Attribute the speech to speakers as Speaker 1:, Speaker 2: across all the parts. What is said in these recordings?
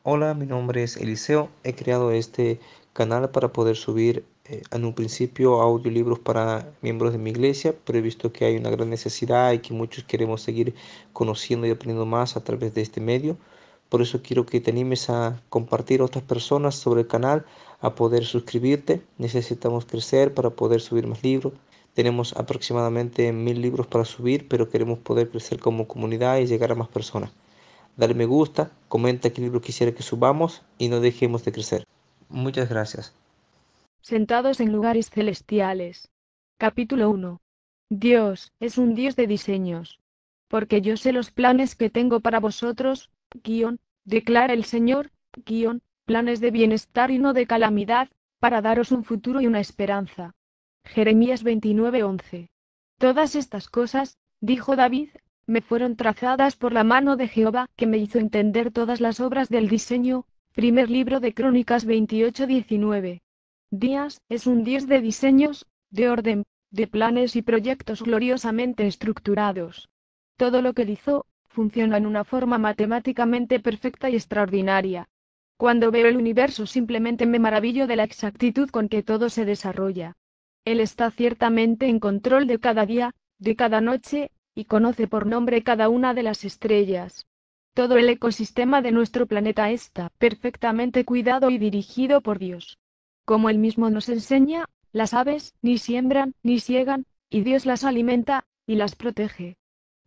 Speaker 1: Hola, mi nombre es Eliseo. He creado este canal para poder subir en un principio audiolibros para miembros de mi iglesia, pero he visto que hay una gran necesidad y que muchos queremos seguir conociendo y aprendiendo más a través de este medio. Por eso quiero que te animes a compartir a otras personas sobre el canal, a poder suscribirte. Necesitamos crecer para poder subir más libros. Tenemos aproximadamente 1000 libros para subir, pero queremos poder crecer como comunidad y llegar a más personas. Dale me gusta, comenta qué libro quisiera que subamos y no dejemos de crecer. Muchas gracias.
Speaker 2: Sentados en lugares celestiales. Capítulo 1. Dios es un Dios de diseños. Porque yo sé los planes que tengo para vosotros, declara el Señor, planes de bienestar y no de calamidad, para daros un futuro y una esperanza. Jeremías 29:11. Todas estas cosas, dijo David, me fueron trazadas por la mano de Jehová, que me hizo entender todas las obras del diseño. Primer libro de Crónicas 28:19. Días es un Dios de diseños, de orden, de planes y proyectos gloriosamente estructurados. Todo lo que él hizo, funciona en una forma matemáticamente perfecta y extraordinaria. Cuando veo el universo simplemente me maravillo de la exactitud con que todo se desarrolla. Él está ciertamente en control de cada día, de cada noche, y conoce por nombre cada una de las estrellas. Todo el ecosistema de nuestro planeta está perfectamente cuidado y dirigido por Dios. Como él mismo nos enseña, las aves ni siembran ni siegan, y Dios las alimenta y las protege.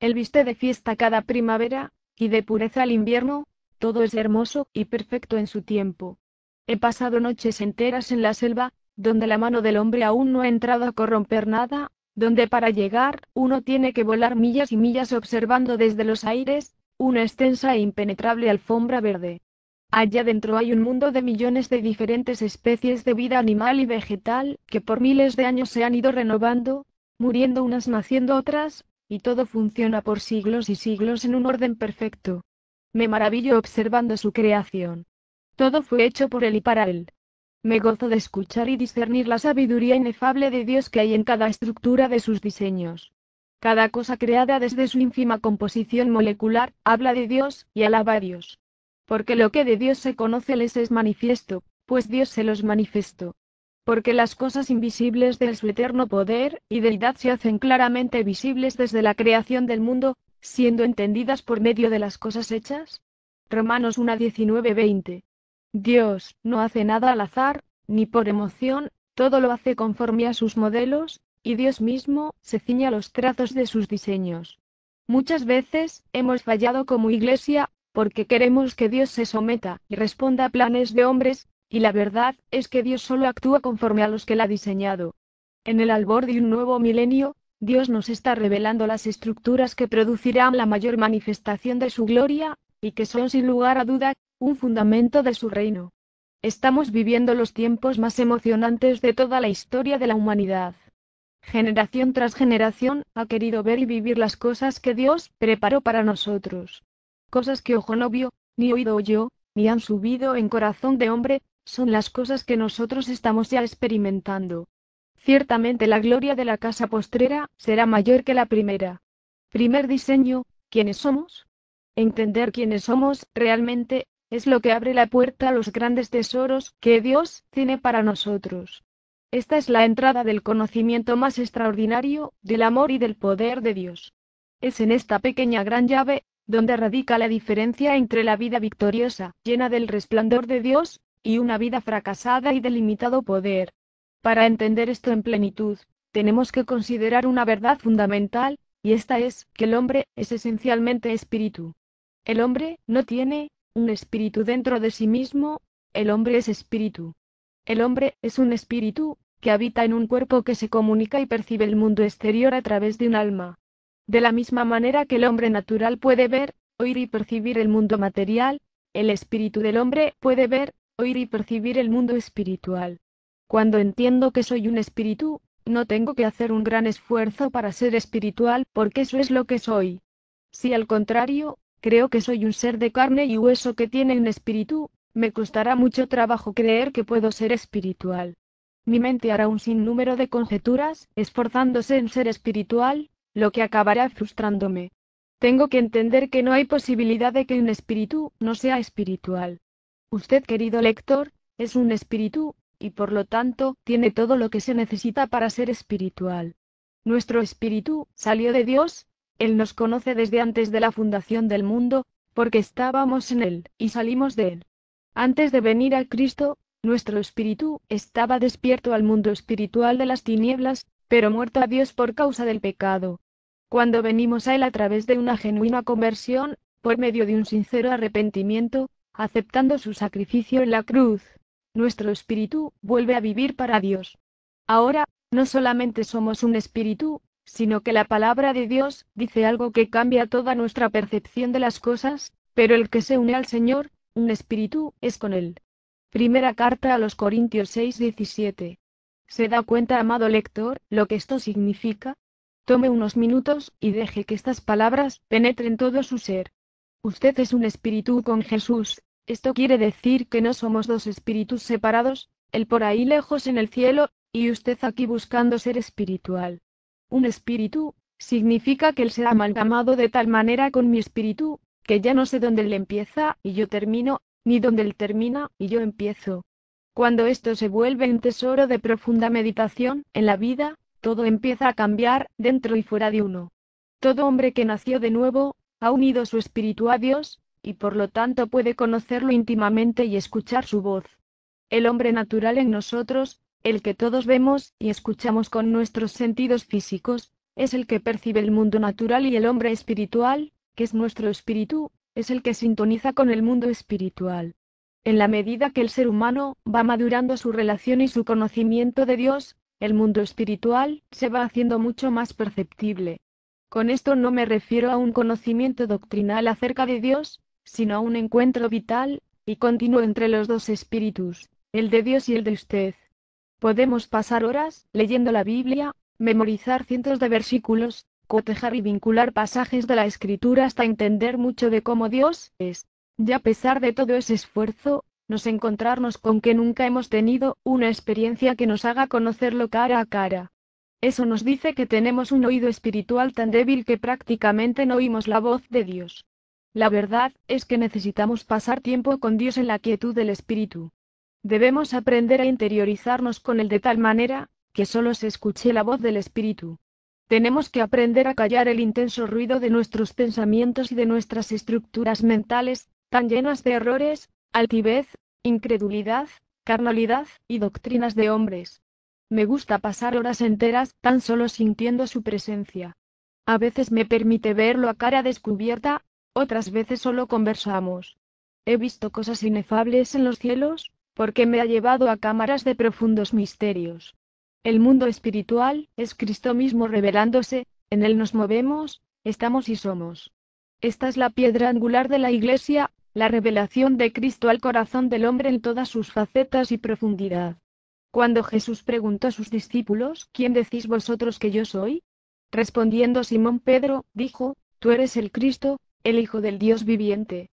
Speaker 2: Él viste de fiesta cada primavera, y de pureza al invierno, todo es hermoso y perfecto en su tiempo. He pasado noches enteras en la selva, donde la mano del hombre aún no ha entrado a corromper nada, donde para llegar uno tiene que volar millas y millas observando desde los aires, una extensa e impenetrable alfombra verde. Allá dentro hay un mundo de millones de diferentes especies de vida animal y vegetal, que por miles de años se han ido renovando, muriendo unas naciendo otras, y todo funciona por siglos y siglos en un orden perfecto. Me maravillo observando su creación. Todo fue hecho por él y para él. Me gozo de escuchar y discernir la sabiduría inefable de Dios que hay en cada estructura de sus diseños. Cada cosa creada desde su ínfima composición molecular, habla de Dios y alaba a Dios. Porque lo que de Dios se conoce les es manifiesto, pues Dios se los manifestó. Porque las cosas invisibles de su eterno poder y deidad se hacen claramente visibles desde la creación del mundo, siendo entendidas por medio de las cosas hechas. Romanos 1:19-20. Dios no hace nada al azar, ni por emoción, todo lo hace conforme a sus modelos, y Dios mismo se ciñe a los trazos de sus diseños. Muchas veces hemos fallado como iglesia, porque queremos que Dios se someta y responda a planes de hombres, y la verdad es que Dios solo actúa conforme a los que Él ha diseñado. En el albor de un nuevo milenio, Dios nos está revelando las estructuras que producirán la mayor manifestación de su gloria, y que son sin lugar a duda, un fundamento de su reino. Estamos viviendo los tiempos más emocionantes de toda la historia de la humanidad. Generación tras generación ha querido ver y vivir las cosas que Dios preparó para nosotros. Cosas que ojo no vio, ni oído oyó, ni han subido en corazón de hombre, son las cosas que nosotros estamos ya experimentando. Ciertamente la gloria de la casa postrera será mayor que la primera. Primer diseño, ¿quiénes somos? Entender quiénes somos realmente es lo que abre la puerta a los grandes tesoros que Dios tiene para nosotros. Esta es la entrada del conocimiento más extraordinario, del amor y del poder de Dios. Es en esta pequeña gran llave, donde radica la diferencia entre la vida victoriosa, llena del resplandor de Dios, y una vida fracasada y de limitado poder. Para entender esto en plenitud, tenemos que considerar una verdad fundamental, y esta es, que el hombre es esencialmente espíritu. El hombre no tiene un espíritu dentro de sí mismo, el hombre es espíritu. El hombre es un espíritu que habita en un cuerpo que se comunica y percibe el mundo exterior a través de un alma. De la misma manera que el hombre natural puede ver, oír y percibir el mundo material, el espíritu del hombre puede ver, oír y percibir el mundo espiritual. Cuando entiendo que soy un espíritu, no tengo que hacer un gran esfuerzo para ser espiritual porque eso es lo que soy. Si al contrario, creo que soy un ser de carne y hueso que tiene un espíritu, me costará mucho trabajo creer que puedo ser espiritual. Mi mente hará un sinnúmero de conjeturas, esforzándose en ser espiritual, lo que acabará frustrándome. Tengo que entender que no hay posibilidad de que un espíritu no sea espiritual. Usted, querido lector, es un espíritu, y por lo tanto, tiene todo lo que se necesita para ser espiritual. Nuestro espíritu salió de Dios, Él nos conoce desde antes de la fundación del mundo, porque estábamos en Él, y salimos de Él. Antes de venir a Cristo, nuestro espíritu estaba despierto al mundo espiritual de las tinieblas, pero muerto a Dios por causa del pecado. Cuando venimos a Él a través de una genuina conversión, por medio de un sincero arrepentimiento, aceptando su sacrificio en la cruz, nuestro espíritu vuelve a vivir para Dios. Ahora, no solamente somos un espíritu, sino que la palabra de Dios dice algo que cambia toda nuestra percepción de las cosas, pero el que se une al Señor, un espíritu, es con Él. Primera carta a los Corintios 6:17. ¿Se da cuenta, amado lector, lo que esto significa? Tome unos minutos y deje que estas palabras penetren todo su ser. Usted es un espíritu con Jesús. Esto quiere decir que no somos dos espíritus separados, Él por ahí lejos en el cielo, y usted aquí buscando ser espiritual. Un espíritu significa que Él se ha amalgamado de tal manera con mi espíritu, que ya no sé dónde Él empieza y yo termino, ni dónde Él termina y yo empiezo. Cuando esto se vuelve un tesoro de profunda meditación en la vida, todo empieza a cambiar, dentro y fuera de uno. Todo hombre que nació de nuevo, ha unido su espíritu a Dios, y por lo tanto puede conocerlo íntimamente y escuchar su voz. El hombre natural en nosotros, el que todos vemos y escuchamos con nuestros sentidos físicos, es el que percibe el mundo natural, y el hombre espiritual, que es nuestro espíritu, es el que sintoniza con el mundo espiritual. En la medida que el ser humano va madurando su relación y su conocimiento de Dios, el mundo espiritual se va haciendo mucho más perceptible. Con esto no me refiero a un conocimiento doctrinal acerca de Dios, sino a un encuentro vital y continuo entre los dos espíritus, el de Dios y el de usted. Podemos pasar horas leyendo la Biblia, memorizar cientos de versículos, cotejar y vincular pasajes de la Escritura hasta entender mucho de cómo Dios es. Y a pesar de todo ese esfuerzo, nos encontrarnos con que nunca hemos tenido una experiencia que nos haga conocerlo cara a cara. Eso nos dice que tenemos un oído espiritual tan débil que prácticamente no oímos la voz de Dios. La verdad es que necesitamos pasar tiempo con Dios en la quietud del espíritu. Debemos aprender a interiorizarnos con Él de tal manera que solo se escuche la voz del espíritu. Tenemos que aprender a callar el intenso ruido de nuestros pensamientos y de nuestras estructuras mentales, tan llenas de errores, altivez, incredulidad, carnalidad y doctrinas de hombres. Me gusta pasar horas enteras tan solo sintiendo su presencia. A veces me permite verlo a cara descubierta, otras veces solo conversamos. He visto cosas inefables en los cielos, porque me ha llevado a cámaras de profundos misterios. El mundo espiritual es Cristo mismo revelándose, en Él nos movemos, estamos y somos. Esta es la piedra angular de la Iglesia, la revelación de Cristo al corazón del hombre en todas sus facetas y profundidad. Cuando Jesús preguntó a sus discípulos: ¿Quién decís vosotros que yo soy? Respondiendo Simón Pedro, dijo: Tú eres el Cristo, el Hijo del Dios viviente.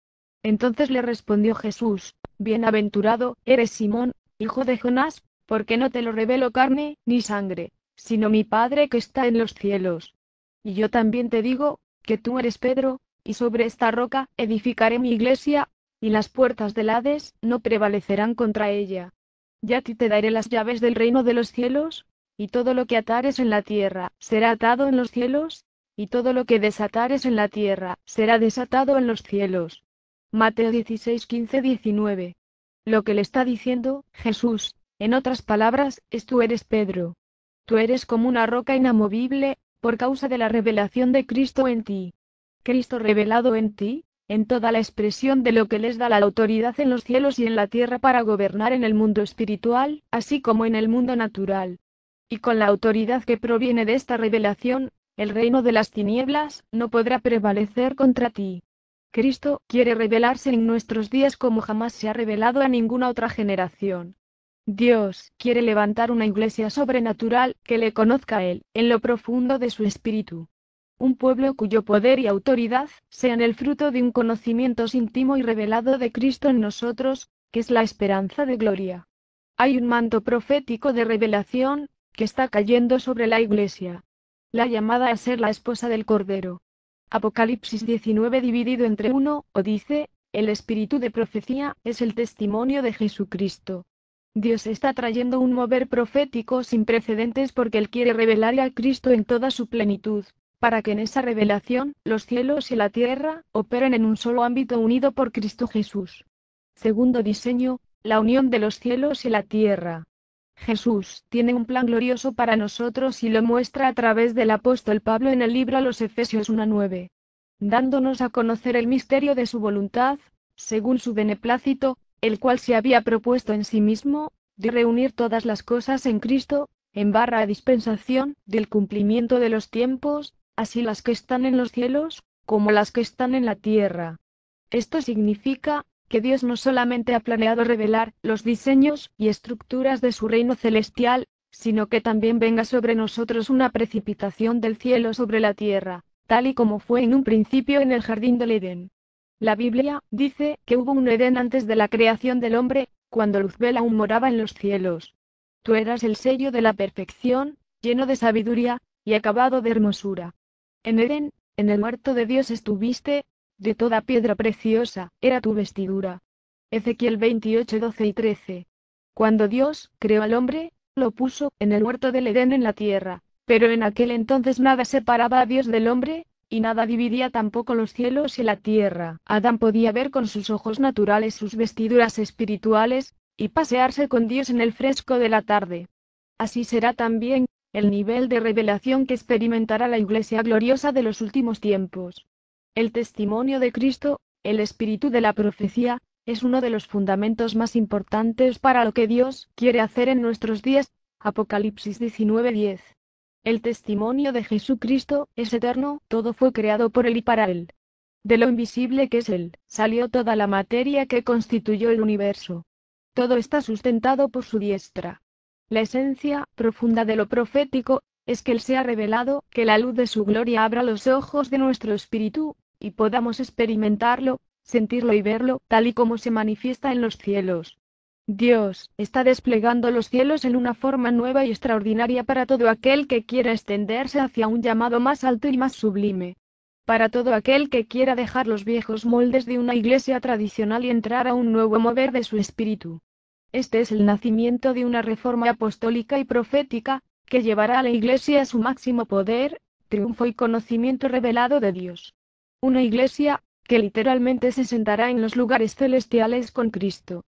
Speaker 2: Entonces le respondió Jesús: Bienaventurado eres Simón, hijo de Jonás, porque no te lo reveló carne ni sangre, sino mi Padre que está en los cielos. Y yo también te digo, que tú eres Pedro, y sobre esta roca edificaré mi iglesia, y las puertas del Hades no prevalecerán contra ella. Y a ti te daré las llaves del reino de los cielos, y todo lo que atares en la tierra será atado en los cielos, y todo lo que desatares en la tierra será desatado en los cielos. Mateo 16, 15, 19. Lo que le está diciendo Jesús, en otras palabras, es: tú eres Pedro. Tú eres como una roca inamovible, por causa de la revelación de Cristo en ti. Cristo revelado en ti, en toda la expresión de lo que les da la autoridad en los cielos y en la tierra para gobernar en el mundo espiritual, así como en el mundo natural. Y con la autoridad que proviene de esta revelación, el reino de las tinieblas no podrá prevalecer contra ti. Cristo quiere revelarse en nuestros días como jamás se ha revelado a ninguna otra generación. Dios quiere levantar una iglesia sobrenatural que le conozca a Él, en lo profundo de su espíritu. Un pueblo cuyo poder y autoridad sean el fruto de un conocimiento íntimo y revelado de Cristo en nosotros, que es la esperanza de gloria. Hay un manto profético de revelación que está cayendo sobre la iglesia. La llamada a ser la esposa del Cordero. Apocalipsis 19 dividido entre 1, o dice: el espíritu de profecía, es el testimonio de Jesucristo. Dios está trayendo un mover profético sin precedentes porque Él quiere revelar a Cristo en toda su plenitud, para que en esa revelación, los cielos y la tierra, operen en un solo ámbito unido por Cristo Jesús. Segundo diseño, la unión de los cielos y la tierra. Jesús tiene un plan glorioso para nosotros y lo muestra a través del apóstol Pablo en el libro a los Efesios 1:9. Dándonos a conocer el misterio de su voluntad, según su beneplácito, el cual se había propuesto en sí mismo, de reunir todas las cosas en Cristo, en barra dispensación, del cumplimiento de los tiempos, así las que están en los cielos, como las que están en la tierra. Esto significa, que Dios no solamente ha planeado revelar los diseños y estructuras de su reino celestial, sino que también venga sobre nosotros una precipitación del cielo sobre la tierra, tal y como fue en un principio en el jardín del Edén. La Biblia dice que hubo un Edén antes de la creación del hombre, cuando Luzbel aún moraba en los cielos. Tú eras el sello de la perfección, lleno de sabiduría, y acabado de hermosura. En Edén, en el huerto de Dios estuviste, de toda piedra preciosa, era tu vestidura. Ezequiel 28:12 y 13. Cuando Dios creó al hombre, lo puso en el huerto del Edén en la tierra, pero en aquel entonces nada separaba a Dios del hombre, y nada dividía tampoco los cielos y la tierra. Adán podía ver con sus ojos naturales sus vestiduras espirituales, y pasearse con Dios en el fresco de la tarde. Así será también el nivel de revelación que experimentará la Iglesia gloriosa de los últimos tiempos. El testimonio de Cristo, el espíritu de la profecía, es uno de los fundamentos más importantes para lo que Dios quiere hacer en nuestros días. Apocalipsis 19:10. El testimonio de Jesucristo es eterno, todo fue creado por Él y para Él. De lo invisible que es Él, salió toda la materia que constituyó el universo. Todo está sustentado por su diestra. La esencia profunda de lo profético es que Él se ha revelado, que la luz de su gloria abra los ojos de nuestro espíritu, y podamos experimentarlo, sentirlo y verlo, tal y como se manifiesta en los cielos. Dios está desplegando los cielos en una forma nueva y extraordinaria para todo aquel que quiera extenderse hacia un llamado más alto y más sublime. Para todo aquel que quiera dejar los viejos moldes de una iglesia tradicional y entrar a un nuevo mover de su espíritu. Este es el nacimiento de una reforma apostólica y profética, que llevará a la iglesia a su máximo poder, triunfo y conocimiento revelado de Dios. Una iglesia, que literalmente se sentará en los lugares celestiales con Cristo.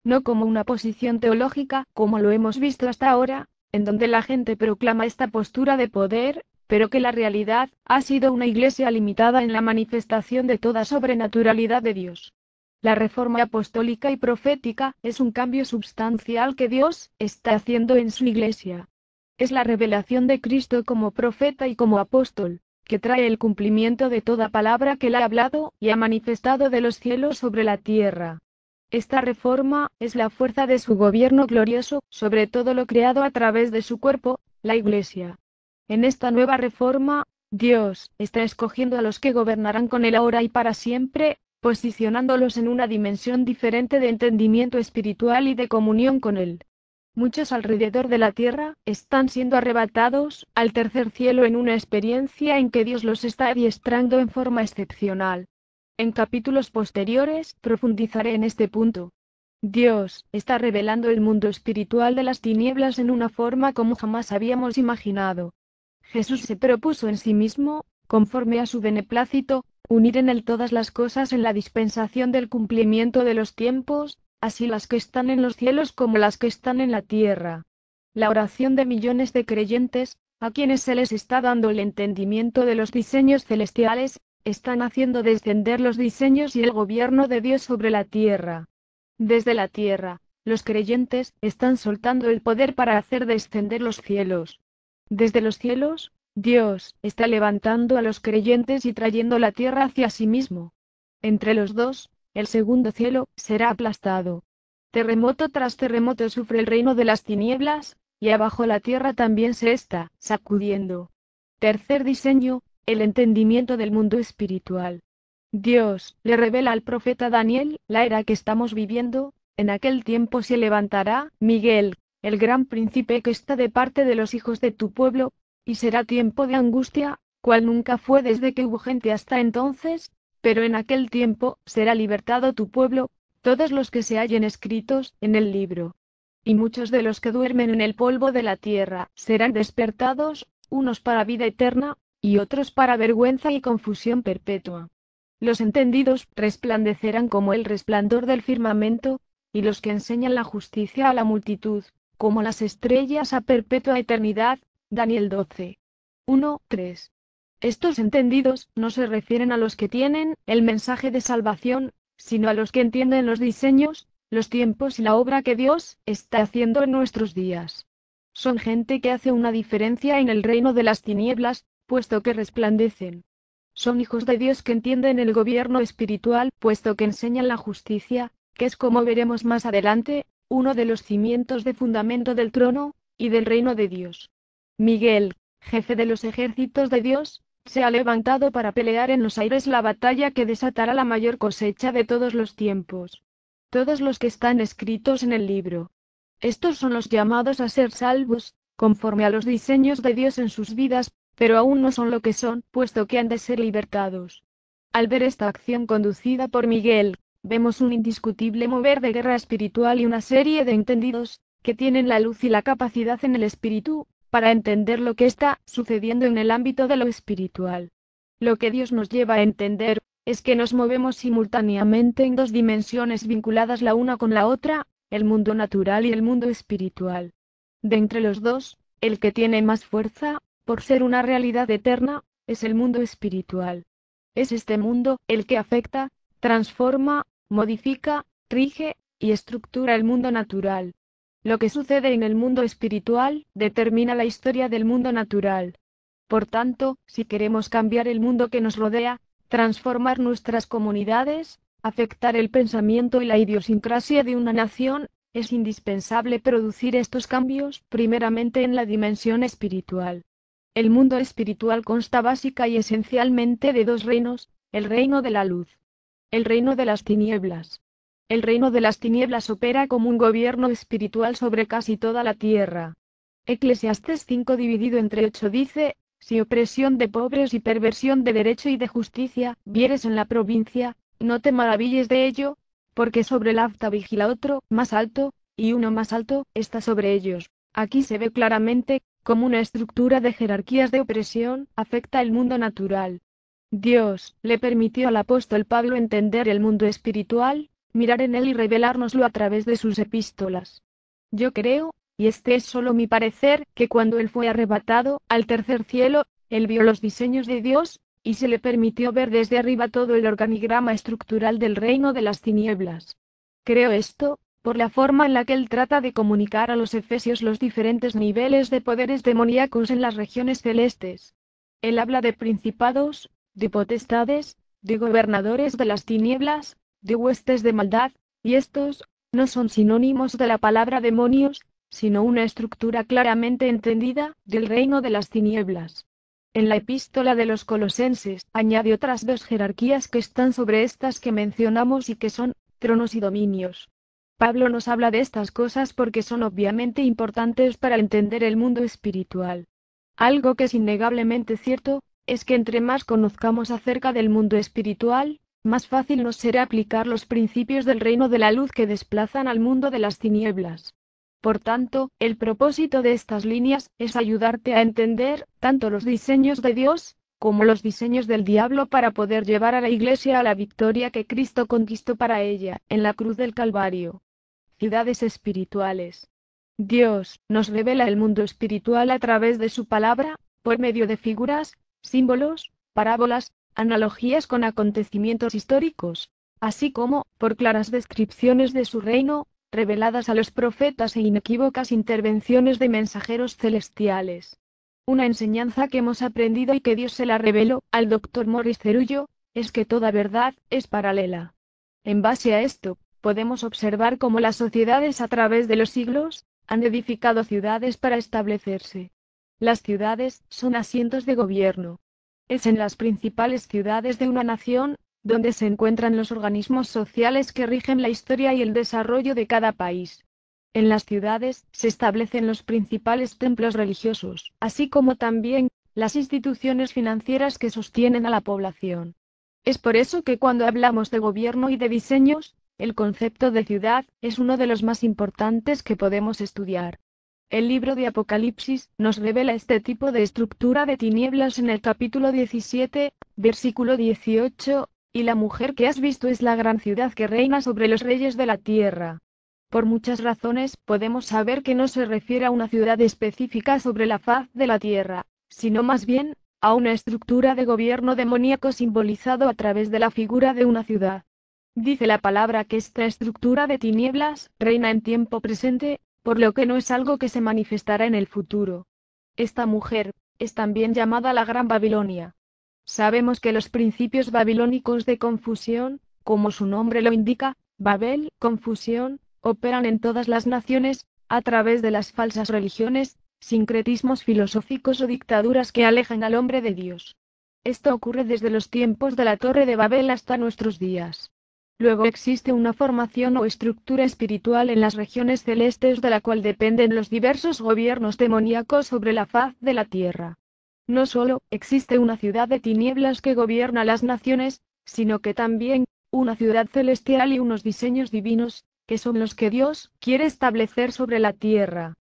Speaker 2: No como una posición teológica, como lo hemos visto hasta ahora, en donde la gente proclama esta postura de poder, pero que la realidad ha sido una iglesia limitada en la manifestación de toda sobrenaturalidad de Dios. La reforma apostólica y profética es un cambio substancial que Dios está haciendo en su iglesia. Es la revelación de Cristo como profeta y como apóstol, que trae el cumplimiento de toda palabra que Él ha hablado y ha manifestado de los cielos sobre la tierra. Esta reforma es la fuerza de su gobierno glorioso sobre todo lo creado a través de su cuerpo, la Iglesia. En esta nueva reforma, Dios está escogiendo a los que gobernarán con Él ahora y para siempre, posicionándolos en una dimensión diferente de entendimiento espiritual y de comunión con Él. Muchos alrededor de la tierra están siendo arrebatados al tercer cielo en una experiencia en que Dios los está adiestrando en forma excepcional. En capítulos posteriores profundizaré en este punto. Dios está revelando el mundo espiritual de las tinieblas en una forma como jamás habíamos imaginado. Jesús se propuso en sí mismo, conforme a su beneplácito, unir en Él todas las cosas en la dispensación del cumplimiento de los tiempos, así las que están en los cielos como las que están en la tierra. La oración de millones de creyentes, a quienes se les está dando el entendimiento de los diseños celestiales, están haciendo descender los diseños y el gobierno de Dios sobre la tierra. Desde la tierra, los creyentes están soltando el poder para hacer descender los cielos. Desde los cielos, Dios está levantando a los creyentes y trayendo la tierra hacia sí mismo. Entre los dos, el segundo cielo será aplastado. Terremoto tras terremoto sufre el reino de las tinieblas, y abajo la tierra también se está sacudiendo. Tercer diseño, el entendimiento del mundo espiritual. Dios le revela al profeta Daniel la era que estamos viviendo. En aquel tiempo se levantará Miguel, el gran príncipe que está de parte de los hijos de tu pueblo, y será tiempo de angustia, cual nunca fue desde que hubo gente hasta entonces, Pero en aquel tiempo será libertado tu pueblo, todos los que se hallen escritos en el libro. Y muchos de los que duermen en el polvo de la tierra serán despertados, unos para vida eterna, y otros para vergüenza y confusión perpetua. Los entendidos resplandecerán como el resplandor del firmamento, y los que enseñan la justicia a la multitud, como las estrellas a perpetua eternidad. Daniel 12. 1-3. Estos entendidos no se refieren a los que tienen el mensaje de salvación, sino a los que entienden los diseños, los tiempos y la obra que Dios está haciendo en nuestros días. Son gente que hace una diferencia en el reino de las tinieblas, puesto que resplandecen. Son hijos de Dios que entienden el gobierno espiritual, puesto que enseñan la justicia, que es, como veremos más adelante, uno de los cimientos de fundamento del trono y del reino de Dios. Miguel, jefe de los ejércitos de Dios, se ha levantado para pelear en los aires la batalla que desatará la mayor cosecha de todos los tiempos. Todos los que están escritos en el libro. Estos son los llamados a ser salvos, conforme a los diseños de Dios en sus vidas, pero aún no son lo que son, puesto que han de ser libertados. Al ver esta acción conducida por Miguel, vemos un indiscutible mover de guerra espiritual y una serie de entendidos, que tienen la luz y la capacidad en el espíritu, para entender lo que está sucediendo en el ámbito de lo espiritual. Lo que Dios nos lleva a entender, es que nos movemos simultáneamente en dos dimensiones vinculadas la una con la otra, el mundo natural y el mundo espiritual. De entre los dos, el que tiene más fuerza, por ser una realidad eterna, es el mundo espiritual. Es este mundo el que afecta, transforma, modifica, rige y estructura el mundo natural. Lo que sucede en el mundo espiritual determina la historia del mundo natural. Por tanto, si queremos cambiar el mundo que nos rodea, transformar nuestras comunidades, afectar el pensamiento y la idiosincrasia de una nación, es indispensable producir estos cambios primeramente en la dimensión espiritual. El mundo espiritual consta básica y esencialmente de dos reinos, el reino de la luz, el reino de las tinieblas. El reino de las tinieblas opera como un gobierno espiritual sobre casi toda la tierra. Eclesiastés 5 dividido entre 8 dice, si opresión de pobres y perversión de derecho y de justicia vieres en la provincia, no te maravilles de ello, porque sobre el alta vigila otro, más alto, y uno más alto, está sobre ellos. Aquí se ve claramente, como una estructura de jerarquías de opresión afecta el mundo natural. Dios le permitió al apóstol Pablo entender el mundo espiritual, mirar en él y revelárnoslo a través de sus epístolas. Yo creo, y este es solo mi parecer, que cuando él fue arrebatado al tercer cielo, él vio los diseños de Dios, y se le permitió ver desde arriba todo el organigrama estructural del reino de las tinieblas. Creo esto, por la forma en la que él trata de comunicar a los efesios los diferentes niveles de poderes demoníacos en las regiones celestes. Él habla de principados, de potestades, de gobernadores de las tinieblas, de huestes de maldad, y estos no son sinónimos de la palabra demonios, sino una estructura claramente entendida del reino de las tinieblas. En la epístola de los Colosenses añade otras dos jerarquías que están sobre estas que mencionamos y que son tronos y dominios. Pablo nos habla de estas cosas porque son obviamente importantes para entender el mundo espiritual. Algo que es innegablemente cierto, es que entre más conozcamos acerca del mundo espiritual, más fácil nos será aplicar los principios del reino de la luz que desplazan al mundo de las tinieblas. Por tanto, el propósito de estas líneas es ayudarte a entender tanto los diseños de Dios, como los diseños del diablo para poder llevar a la Iglesia a la victoria que Cristo conquistó para ella, en la cruz del Calvario. Ciudades espirituales. Dios nos revela el mundo espiritual a través de su palabra, por medio de figuras, símbolos, parábolas, analogías con acontecimientos históricos, así como, por claras descripciones de su reino, reveladas a los profetas e inequívocas intervenciones de mensajeros celestiales. Una enseñanza que hemos aprendido y que Dios se la reveló al Dr. Morris Cerullo, es que toda verdad es paralela. En base a esto, podemos observar cómo las sociedades a través de los siglos, han edificado ciudades para establecerse. Las ciudades son asientos de gobierno. Es en las principales ciudades de una nación, donde se encuentran los organismos sociales que rigen la historia y el desarrollo de cada país. En las ciudades se establecen los principales templos religiosos, así como también las instituciones financieras que sostienen a la población. Es por eso que cuando hablamos de gobierno y de diseños, el concepto de ciudad es uno de los más importantes que podemos estudiar. El libro de Apocalipsis nos revela este tipo de estructura de tinieblas en el capítulo 17, versículo 18, y la mujer que has visto es la gran ciudad que reina sobre los reyes de la tierra. Por muchas razones podemos saber que no se refiere a una ciudad específica sobre la faz de la tierra, sino más bien, a una estructura de gobierno demoníaco simbolizado a través de la figura de una ciudad. Dice la palabra que esta estructura de tinieblas reina en tiempo presente, por lo que no es algo que se manifestará en el futuro. Esta mujer es también llamada la Gran Babilonia. Sabemos que los principios babilónicos de confusión, como su nombre lo indica, Babel, confusión, operan en todas las naciones, a través de las falsas religiones, sincretismos filosóficos o dictaduras que alejan al hombre de Dios. Esto ocurre desde los tiempos de la Torre de Babel hasta nuestros días. Luego existe una formación o estructura espiritual en las regiones celestes de la cual dependen los diversos gobiernos demoníacos sobre la faz de la tierra. No solo existe una ciudad de tinieblas que gobierna las naciones, sino que también, una ciudad celestial y unos diseños divinos, que son los que Dios quiere establecer sobre la tierra.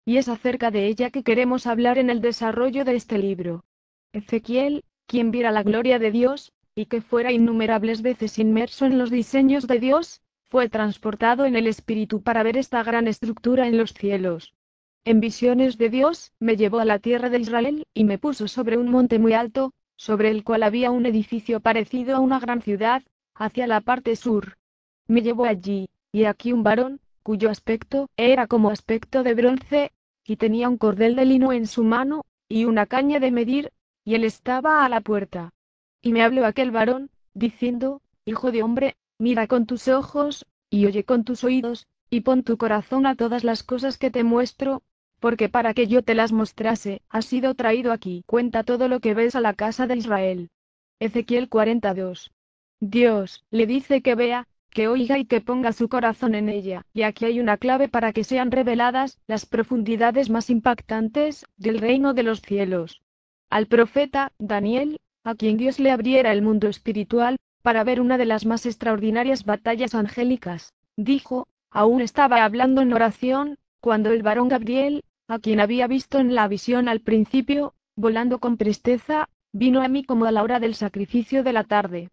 Speaker 2: Y es acerca de ella que queremos hablar en el desarrollo de este libro. Ezequiel, quien viera la gloria de Dios, y que fuera innumerables veces inmerso en los diseños de Dios, fue transportado en el Espíritu para ver esta gran estructura en los cielos. En visiones de Dios, me llevó a la tierra de Israel, y me puso sobre un monte muy alto, sobre el cual había un edificio parecido a una gran ciudad, hacia la parte sur. Me llevó allí, y aquí un varón, cuyo aspecto era como aspecto de bronce, y tenía un cordel de lino en su mano, y una caña de medir, y él estaba a la puerta. Y me habló aquel varón, diciendo, Hijo de hombre, mira con tus ojos, y oye con tus oídos, y pon tu corazón a todas las cosas que te muestro, porque para que yo te las mostrase, has sido traído aquí. Cuenta todo lo que ves a la casa de Israel. Ezequiel 42. Dios le dice que vea, que oiga y que ponga su corazón en ella, y aquí hay una clave para que sean reveladas las profundidades más impactantes del reino de los cielos. Al profeta Daniel, a quien Dios le abriera el mundo espiritual, para ver una de las más extraordinarias batallas angélicas, dijo, aún estaba hablando en oración, cuando el varón Gabriel, a quien había visto en la visión al principio, volando con presteza, vino a mí como a la hora del sacrificio de la tarde.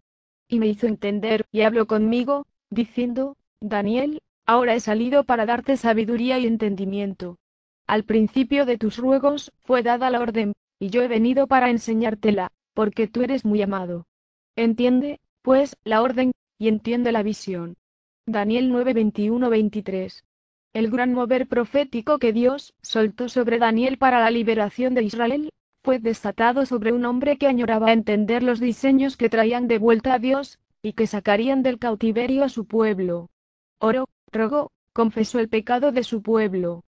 Speaker 2: Y me hizo entender, y habló conmigo, diciendo, Daniel, ahora he salido para darte sabiduría y entendimiento. Al principio de tus ruegos, fue dada la orden, y yo he venido para enseñártela, porque tú eres muy amado. Entiende, pues, la orden, y entiende la visión. Daniel 9:21-23. El gran mover profético que Dios soltó sobre Daniel para la liberación de Israel, fue desatado sobre un hombre que añoraba entender los diseños que traían de vuelta a Dios, y que sacarían del cautiverio a su pueblo. Oró, rogó, confesó el pecado de su pueblo.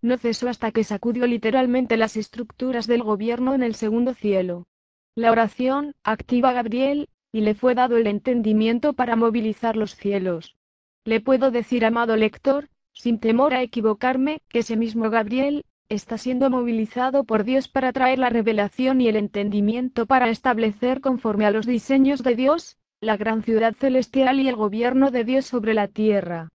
Speaker 2: No cesó hasta que sacudió literalmente las estructuras del gobierno en el segundo cielo. La oración activa a Gabriel, y le fue dado el entendimiento para movilizar los cielos. Le puedo decir, amado lector, sin temor a equivocarme, que ese mismo Gabriel está siendo movilizado por Dios para traer la revelación y el entendimiento para establecer conforme a los diseños de Dios, la gran ciudad celestial y el gobierno de Dios sobre la tierra.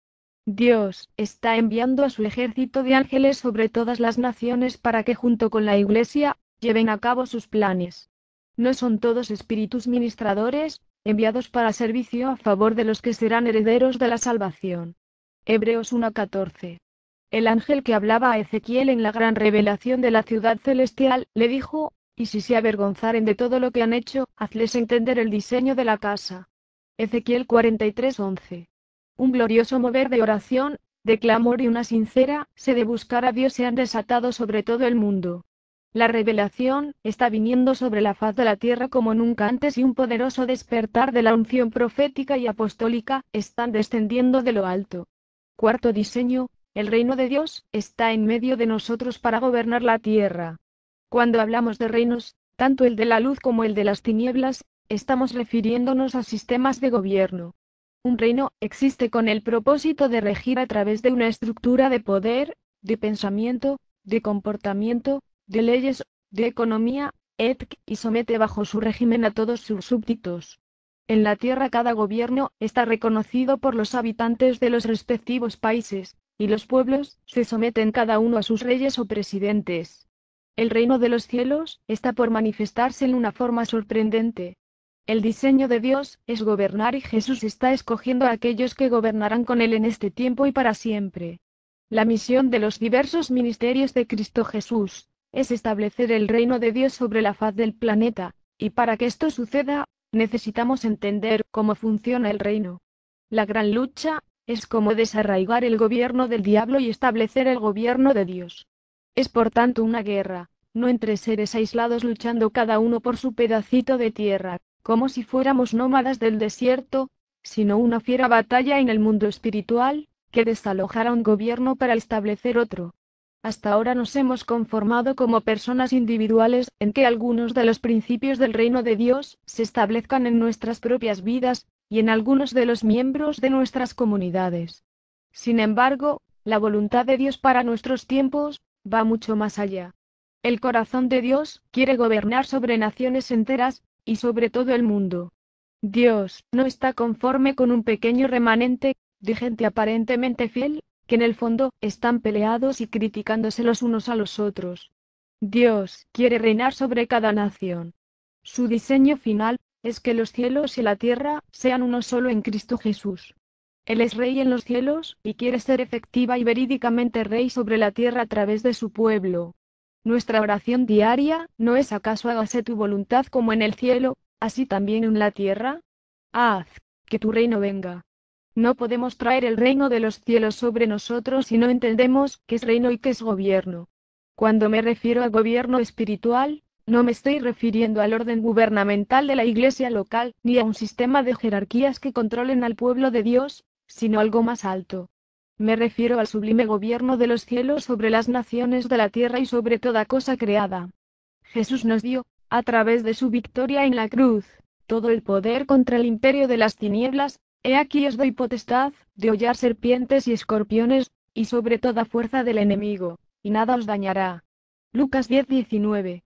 Speaker 2: Dios está enviando a su ejército de ángeles sobre todas las naciones para que junto con la Iglesia, lleven a cabo sus planes. ¿No son todos espíritus ministradores, enviados para servicio a favor de los que serán herederos de la salvación? Hebreos 1:14. El ángel que hablaba a Ezequiel en la gran revelación de la ciudad celestial, le dijo, y si se avergonzaren de todo lo que han hecho, hazles entender el diseño de la casa. Ezequiel 43:11. Un glorioso mover de oración, de clamor y una sincera sed de buscar a Dios se han desatado sobre todo el mundo. La revelación está viniendo sobre la faz de la tierra como nunca antes y un poderoso despertar de la unción profética y apostólica están descendiendo de lo alto. Cuarto diseño, el reino de Dios está en medio de nosotros para gobernar la tierra. Cuando hablamos de reinos, tanto el de la luz como el de las tinieblas, estamos refiriéndonos a sistemas de gobierno. Un reino existe con el propósito de regir a través de una estructura de poder, de pensamiento, de comportamiento, de leyes, de economía, etc., y somete bajo su régimen a todos sus súbditos. En la tierra cada gobierno está reconocido por los habitantes de los respectivos países, y los pueblos se someten cada uno a sus reyes o presidentes. El reino de los cielos está por manifestarse en una forma sorprendente. El diseño de Dios es gobernar y Jesús está escogiendo a aquellos que gobernarán con Él en este tiempo y para siempre. La misión de los diversos ministerios de Cristo Jesús es establecer el reino de Dios sobre la faz del planeta, y para que esto suceda, necesitamos entender cómo funciona el reino. La gran lucha es cómo desarraigar el gobierno del diablo y establecer el gobierno de Dios. Es por tanto una guerra, no entre seres aislados luchando cada uno por su pedacito de tierra, como si fuéramos nómadas del desierto, sino una fiera batalla en el mundo espiritual, que desalojará un gobierno para establecer otro. Hasta ahora nos hemos conformado como personas individuales en que algunos de los principios del reino de Dios se establezcan en nuestras propias vidas, y en algunos de los miembros de nuestras comunidades. Sin embargo, la voluntad de Dios para nuestros tiempos va mucho más allá. El corazón de Dios quiere gobernar sobre naciones enteras, y sobre todo el mundo. Dios no está conforme con un pequeño remanente de gente aparentemente fiel, que en el fondo están peleados y criticándose los unos a los otros. Dios quiere reinar sobre cada nación. Su diseño final es que los cielos y la tierra sean uno solo en Cristo Jesús. Él es Rey en los cielos, y quiere ser efectiva y verídicamente Rey sobre la tierra a través de su pueblo. Nuestra oración diaria no es ¿acaso hágase tu voluntad como en el cielo, así también en la tierra? Haz que tu reino venga. No podemos traer el reino de los cielos sobre nosotros si no entendemos qué es reino y qué es gobierno. Cuando me refiero a gobierno espiritual, no me estoy refiriendo al orden gubernamental de la iglesia local, ni a un sistema de jerarquías que controlen al pueblo de Dios, sino algo más alto. Me refiero al sublime gobierno de los cielos sobre las naciones de la tierra y sobre toda cosa creada. Jesús nos dio, a través de su victoria en la cruz, todo el poder contra el imperio de las tinieblas. He aquí os doy potestad de hollar serpientes y escorpiones, y sobre toda fuerza del enemigo, y nada os dañará. Lucas 10:19.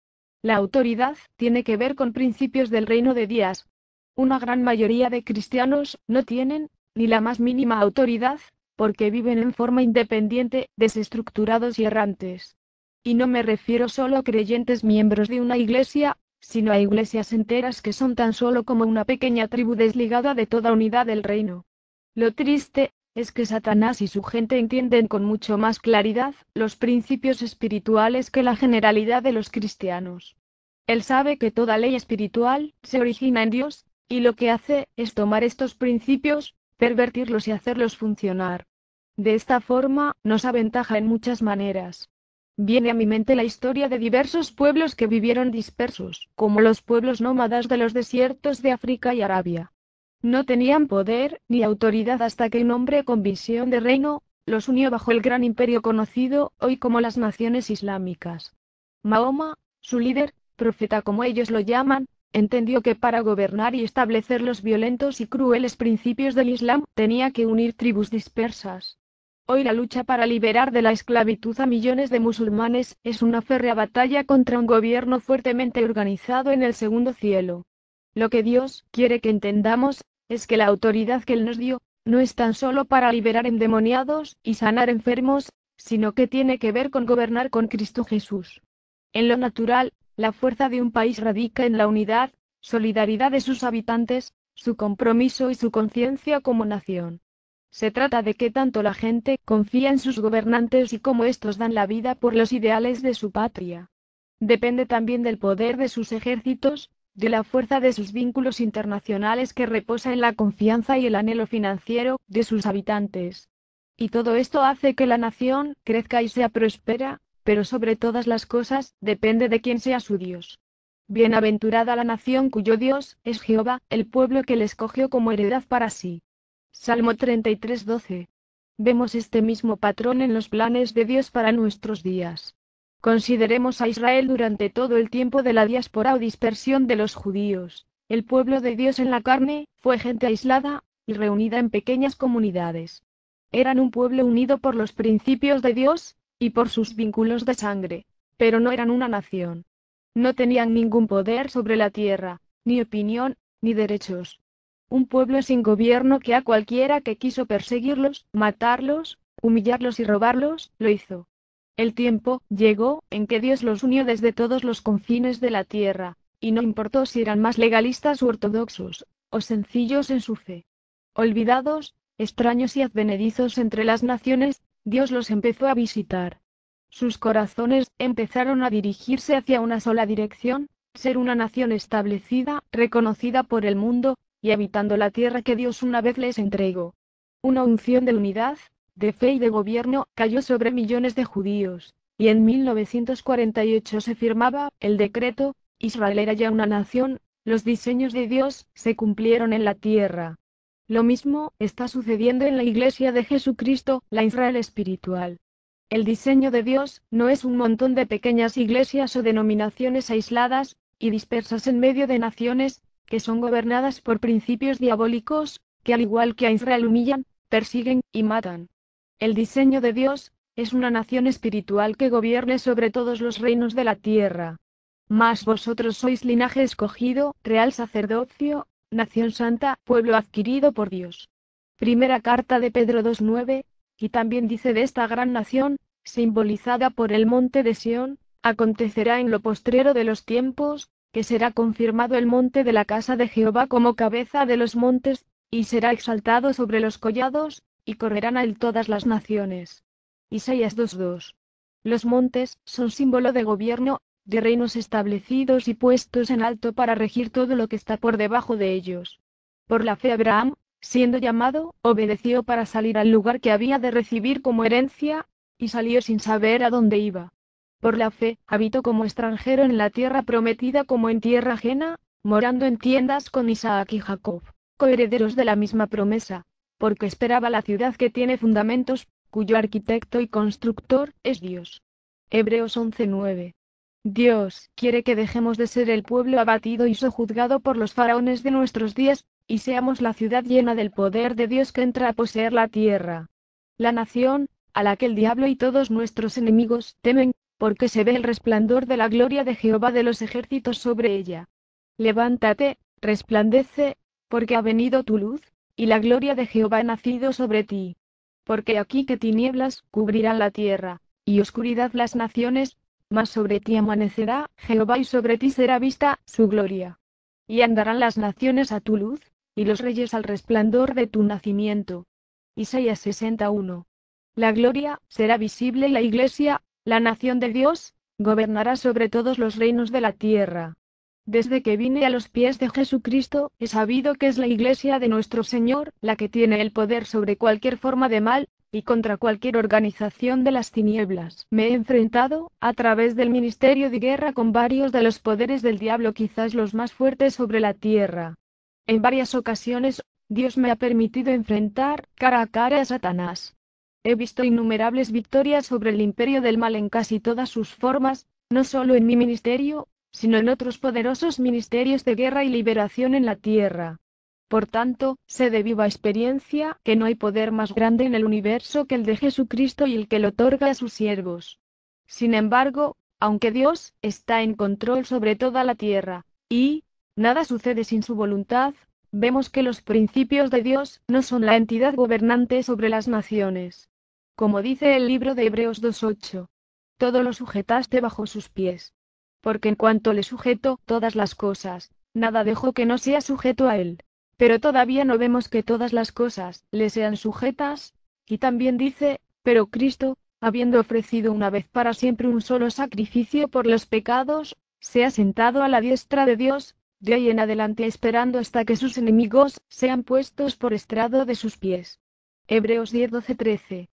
Speaker 2: La autoridad tiene que ver con principios del reino de Dios. Una gran mayoría de cristianos no tienen ni la más mínima autoridad, porque viven en forma independiente, desestructurados y errantes. Y no me refiero solo a creyentes miembros de una iglesia, sino a iglesias enteras que son tan solo como una pequeña tribu desligada de toda unidad del reino. Lo triste es que Satanás y su gente entienden con mucho más claridad los principios espirituales que la generalidad de los cristianos. Él sabe que toda ley espiritual se origina en Dios, y lo que hace es tomar estos principios, pervertirlos y hacerlos funcionar. De esta forma, nos aventaja en muchas maneras. Viene a mi mente la historia de diversos pueblos que vivieron dispersos, como los pueblos nómadas de los desiertos de África y Arabia. No tenían poder ni autoridad hasta que un hombre con visión de reino los unió bajo el gran imperio conocido hoy como las naciones islámicas. Mahoma, su líder, profeta como ellos lo llaman, entendió que para gobernar y establecer los violentos y crueles principios del Islam tenía que unir tribus dispersas. Hoy la lucha para liberar de la esclavitud a millones de musulmanes es una férrea batalla contra un gobierno fuertemente organizado en el segundo cielo. Lo que Dios quiere que entendamos es que la autoridad que Él nos dio no es tan solo para liberar endemoniados y sanar enfermos, sino que tiene que ver con gobernar con Cristo Jesús. En lo natural, la fuerza de un país radica en la unidad, solidaridad de sus habitantes, su compromiso y su conciencia como nación. Se trata de que tanto la gente confía en sus gobernantes y como estos dan la vida por los ideales de su patria. Depende también del poder de sus ejércitos, de la fuerza de sus vínculos internacionales que reposa en la confianza y el anhelo financiero de sus habitantes. Y todo esto hace que la nación crezca y sea próspera, pero sobre todas las cosas, depende de quién sea su Dios. Bienaventurada la nación cuyo Dios es Jehová, el pueblo que le escogió como heredad para sí. Salmo 33:12. Vemos este mismo patrón en los planes de Dios para nuestros días. Consideremos a Israel durante todo el tiempo de la diáspora o dispersión de los judíos. El pueblo de Dios en la carne fue gente aislada y reunida en pequeñas comunidades. Eran un pueblo unido por los principios de Dios y por sus vínculos de sangre, pero no eran una nación. No tenían ningún poder sobre la tierra, ni opinión, ni derechos. un pueblo sin gobierno que a cualquiera que quiso perseguirlos, matarlos, humillarlos y robarlos, lo hizo. El tiempo llegó en que Dios los unió desde todos los confines de la tierra, y no importó si eran más legalistas u ortodoxos, o sencillos en su fe. Olvidados, extraños y advenedizos entre las naciones, Dios los empezó a visitar. Sus corazones empezaron a dirigirse hacia una sola dirección, ser una nación establecida, reconocida por el mundo, y habitando la tierra que Dios una vez les entregó. Una unción de unidad, de fe y de gobierno cayó sobre millones de judíos, y en 1948 se firmaba el decreto: Israel era ya una nación, los diseños de Dios se cumplieron en la tierra. Lo mismo está sucediendo en la Iglesia de Jesucristo, la Israel espiritual. El diseño de Dios no es un montón de pequeñas iglesias o denominaciones aisladas y dispersas en medio de naciones que son gobernadas por principios diabólicos, que al igual que a Israel humillan, persiguen y matan. El diseño de Dios es una nación espiritual que gobierne sobre todos los reinos de la tierra. Mas vosotros sois linaje escogido, real sacerdocio, nación santa, pueblo adquirido por Dios. Primera carta de Pedro 2:9, y también dice de esta gran nación, simbolizada por el monte de Sión: acontecerá en lo postrero de los tiempos, que será confirmado el monte de la casa de Jehová como cabeza de los montes, y será exaltado sobre los collados, y correrán a él todas las naciones. Isaías 2:2. Los montes son símbolo de gobierno, de reinos establecidos y puestos en alto para regir todo lo que está por debajo de ellos. Por la fe Abraham, siendo llamado, obedeció para salir al lugar que había de recibir como herencia, y salió sin saber a dónde iba. Por la fe, habitó como extranjero en la tierra prometida como en tierra ajena, morando en tiendas con Isaac y Jacob, coherederos de la misma promesa, porque esperaba la ciudad que tiene fundamentos, cuyo arquitecto y constructor es Dios. Hebreos 11:9. Dios quiere que dejemos de ser el pueblo abatido y sojuzgado por los faraones de nuestros días, y seamos la ciudad llena del poder de Dios que entra a poseer la tierra. La nación, a la que el diablo y todos nuestros enemigos temen, porque se ve el resplandor de la gloria de Jehová de los ejércitos sobre ella. Levántate, resplandece, porque ha venido tu luz, y la gloria de Jehová ha nacido sobre ti. Porque aquí que tinieblas cubrirán la tierra, y oscuridad las naciones, mas sobre ti amanecerá Jehová y sobre ti será vista su gloria. Y andarán las naciones a tu luz, y los reyes al resplandor de tu nacimiento. Isaías 61. La gloria será visible y la iglesia, la nación de Dios, gobernará sobre todos los reinos de la tierra. Desde que vine a los pies de Jesucristo, he sabido que es la iglesia de nuestro Señor la que tiene el poder sobre cualquier forma de mal, y contra cualquier organización de las tinieblas. Me he enfrentado, a través del ministerio de guerra, con varios de los poderes del diablo, quizás los más fuertes sobre la tierra. En varias ocasiones, Dios me ha permitido enfrentar cara a cara a Satanás. He visto innumerables victorias sobre el imperio del mal en casi todas sus formas, no solo en mi ministerio, sino en otros poderosos ministerios de guerra y liberación en la tierra. Por tanto, sé de viva experiencia que no hay poder más grande en el universo que el de Jesucristo y el que lo otorga a sus siervos. Sin embargo, aunque Dios está en control sobre toda la tierra, y nada sucede sin su voluntad, vemos que los principios de Dios no son la entidad gobernante sobre las naciones. Como dice el libro de Hebreos 2:8. Todo lo sujetaste bajo sus pies. Porque en cuanto le sujetó todas las cosas, nada dejó que no sea sujeto a él. Pero todavía no vemos que todas las cosas le sean sujetas, y también dice: pero Cristo, habiendo ofrecido una vez para siempre un solo sacrificio por los pecados, se ha sentado a la diestra de Dios, de ahí en adelante esperando hasta que sus enemigos sean puestos por estrado de sus pies. Hebreos 10:12-13.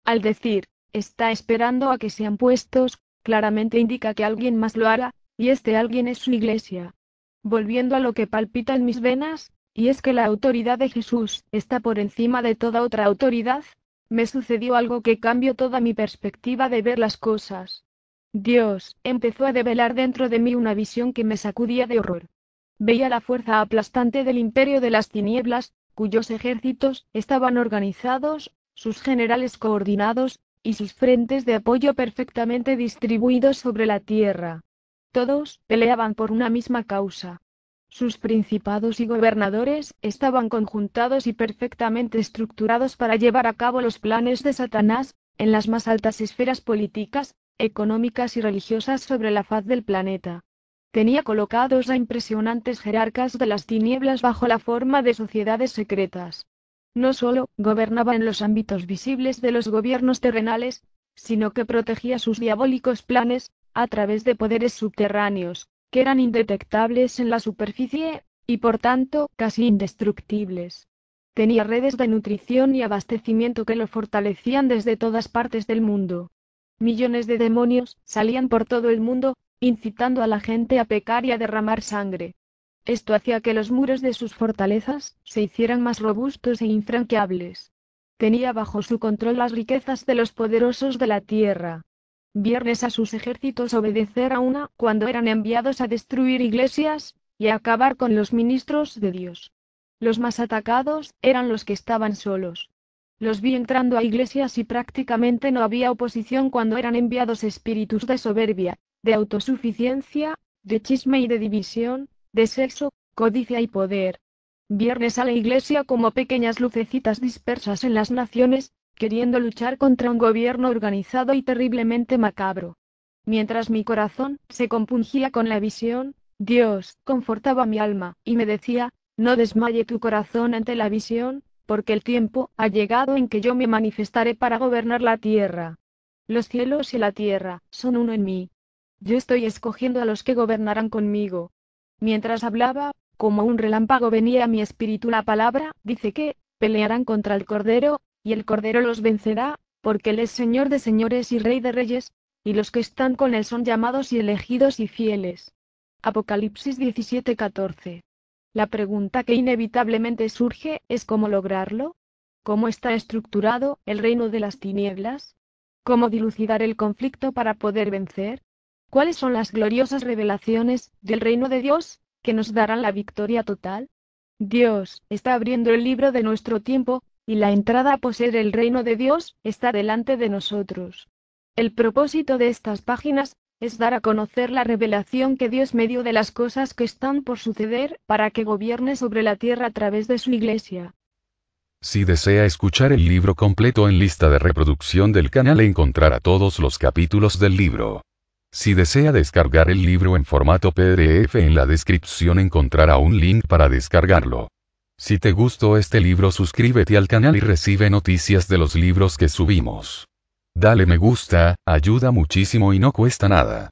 Speaker 2: Al decir, está esperando a que sean puestos, claramente indica que alguien más lo hará, y este alguien es su iglesia. Volviendo a lo que palpita en mis venas, y es que la autoridad de Jesús está por encima de toda otra autoridad, me sucedió algo que cambió toda mi perspectiva de ver las cosas. Dios empezó a develar dentro de mí una visión que me sacudía de horror. Veía la fuerza aplastante del imperio de las tinieblas, cuyos ejércitos estaban organizados, sus generales coordinados, y sus frentes de apoyo perfectamente distribuidos sobre la tierra. Todos peleaban por una misma causa. Sus principados y gobernadores estaban conjuntados y perfectamente estructurados para llevar a cabo los planes de Satanás, en las más altas esferas políticas, económicas y religiosas sobre la faz del planeta. Tenía colocados a impresionantes jerarcas de las tinieblas bajo la forma de sociedades secretas. No solo gobernaba en los ámbitos visibles de los gobiernos terrenales, sino que protegía sus diabólicos planes, a través de poderes subterráneos, que eran indetectables en la superficie, y por tanto casi indestructibles. Tenía redes de nutrición y abastecimiento que lo fortalecían desde todas partes del mundo. Millones de demonios salían por todo el mundo, incitando a la gente a pecar y a derramar sangre. Esto hacía que los muros de sus fortalezas se hicieran más robustos e infranqueables. Tenía bajo su control las riquezas de los poderosos de la tierra. Viernes a sus ejércitos obedecer a una cuando eran enviados a destruir iglesias, y a acabar con los ministros de Dios. Los más atacados eran los que estaban solos. Los vi entrando a iglesias y prácticamente no había oposición cuando eran enviados espíritus de soberbia, de autosuficiencia, de chisme y de división, de sexo, codicia y poder. Viernes a la iglesia como pequeñas lucecitas dispersas en las naciones, queriendo luchar contra un gobierno organizado y terriblemente macabro. Mientras mi corazón se compungía con la visión, Dios confortaba mi alma, y me decía, no desmaye tu corazón ante la visión, porque el tiempo ha llegado en que yo me manifestaré para gobernar la tierra. Los cielos y la tierra son uno en mí. Yo estoy escogiendo a los que gobernarán conmigo. Mientras hablaba, como un relámpago venía a mi espíritu la palabra, dice que pelearán contra el Cordero, y el Cordero los vencerá, porque Él es Señor de señores y Rey de reyes, y los que están con Él son llamados y elegidos y fieles. Apocalipsis 17:14. La pregunta que inevitablemente surge es ¿cómo lograrlo? ¿Cómo está estructurado el reino de las tinieblas? ¿Cómo dilucidar el conflicto para poder vencer? ¿Cuáles son las gloriosas revelaciones del reino de Dios que nos darán la victoria total? Dios está abriendo el libro de nuestro tiempo, y la entrada a poseer el reino de Dios está delante de nosotros. El propósito de estas páginas es dar a conocer la revelación que Dios me dio de las cosas que están por suceder, para que gobierne sobre la tierra a través de su iglesia.
Speaker 3: Si desea escuchar el libro completo en lista de reproducción del canal encontrará todos los capítulos del libro. Si desea descargar el libro en formato PDF en la descripción encontrará un link para descargarlo. Si te gustó este libro suscríbete al canal y recibe noticias de los libros que subimos. Dale me gusta, ayuda muchísimo y no cuesta nada.